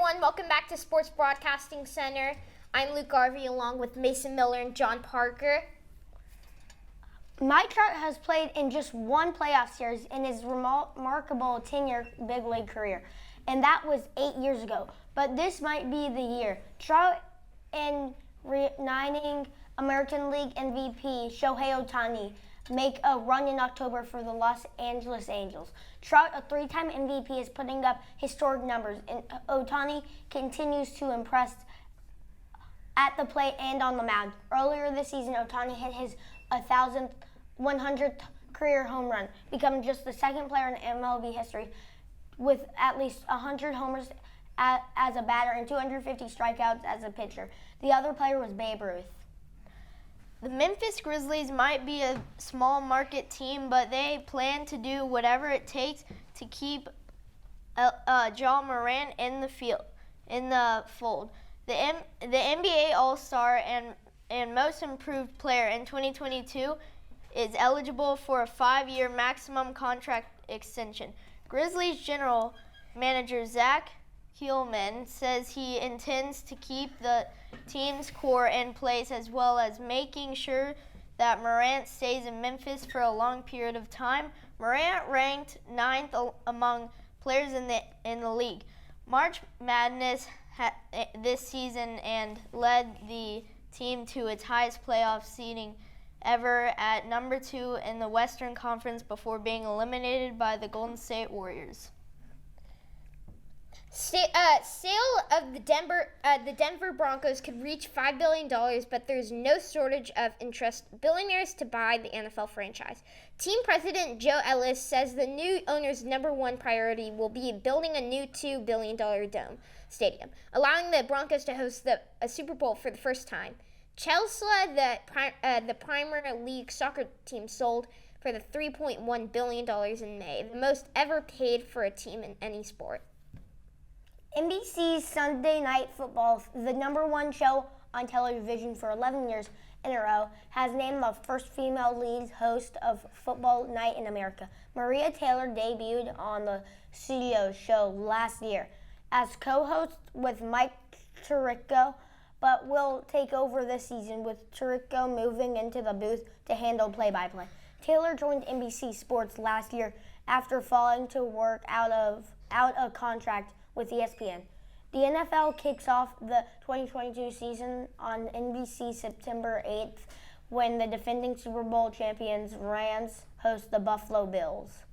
everyone. Welcome back to Sports Broadcasting Center. I'm Luke Garvey along with Mason Miller and John Parker. Mike Trout has played in just one playoff series in his remarkable 10-year big league career, and that was 8 years ago. But this might be the year. Trout and reigning American League MVP Shohei Ohtani make a run in October for the Los Angeles Angels. Trout, a three-time MVP, is putting up historic numbers, and Ohtani continues to impress at the plate and on the mound. Earlier this season, Ohtani hit his 1,100th career home run, becoming just the second player in MLB history with at least 100 homers as a batter and 250 strikeouts as a pitcher. The other player was Babe Ruth. The Memphis Grizzlies might be a small market team, but they plan to do whatever it takes to keep Ja Morant in the fold. The NBA All-Star and Most Improved Player in 2022 is eligible for a 5-year maximum contract extension. Grizzlies general manager Zach Keelman says he intends to keep the team's core in place, as well as making sure that Morant stays in Memphis for a long period of time. Morant ranked 9th among players in the league. March Madness this season and led the team to its highest playoff seeding ever at number 2 in the Western Conference before being eliminated by the Golden State Warriors. Sale of the Denver Broncos could reach $5 billion, but there's no shortage of billionaires to buy the NFL franchise. Team president Joe Ellis says the new owner's number one priority will be building a new $2 billion dome stadium, allowing the Broncos to host a Super Bowl for the first time. Chelsea, the Premier League soccer team, sold for the $3.1 billion in May, the most ever paid for a team in any sport. NBC's Sunday Night Football, the number one show on television for 11 years in a row, has named the first female lead host of Football Night in America. Maria Taylor debuted on the studio show last year as co-host with Mike Tirico, but will take over this season, with Tirico moving into the booth to handle play-by-play. Taylor joined NBC Sports last year after falling to work out of contract with ESPN. The NFL kicks off the 2022 season on NBC September 8th when the defending Super Bowl champions Rams host the Buffalo Bills.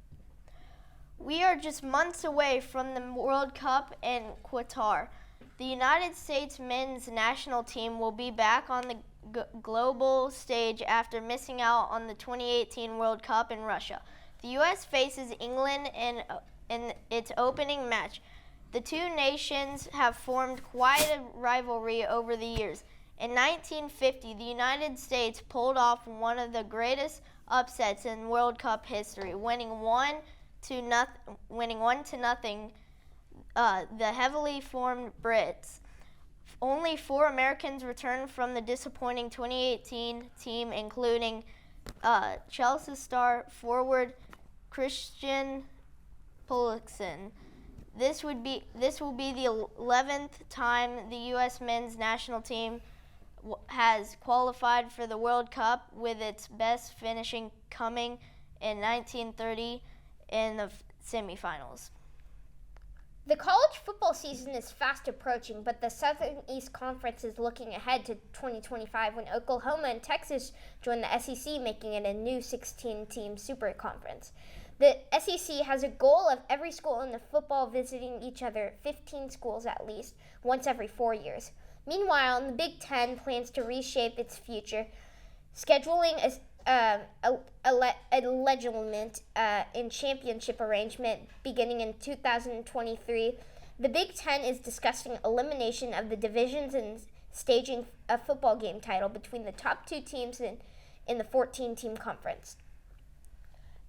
We are just months away from the World Cup in Qatar. The United States men's national team will be back on the global stage after missing out on the 2018 World Cup in Russia. The U.S. faces England in its opening match. The two nations have formed quite a rivalry over the years. In 1950, the United States pulled off one of the greatest upsets in World Cup history, winning 1-0. The heavily formed Brits. Only 4 Americans returned from the disappointing 2018 team, including Chelsea star forward Christian Pulisic. This will be the 11th time the U.S. men's national team has qualified for the World Cup, with its best finishing coming in 1930 in the semifinals. The college football season is fast approaching, but the Southern East Conference is looking ahead to 2025 when Oklahoma and Texas join the SEC, making it a new 16-team super conference. The SEC has a goal of every school in the football visiting each other, 15 schools at least, once every 4 years. Meanwhile, the Big Ten plans to reshape its future, scheduling a legitimate in championship arrangement beginning in 2023. The Big Ten is discussing elimination of the divisions and staging a football game title between the top 2 teams in the 14-team conference.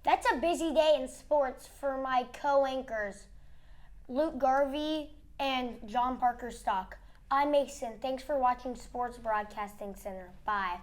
That's a busy day in sports for my co-anchors, Luke Garvey and John Parker Stock. I'm Mason. Thanks for watching Sports Broadcasting Center. Bye.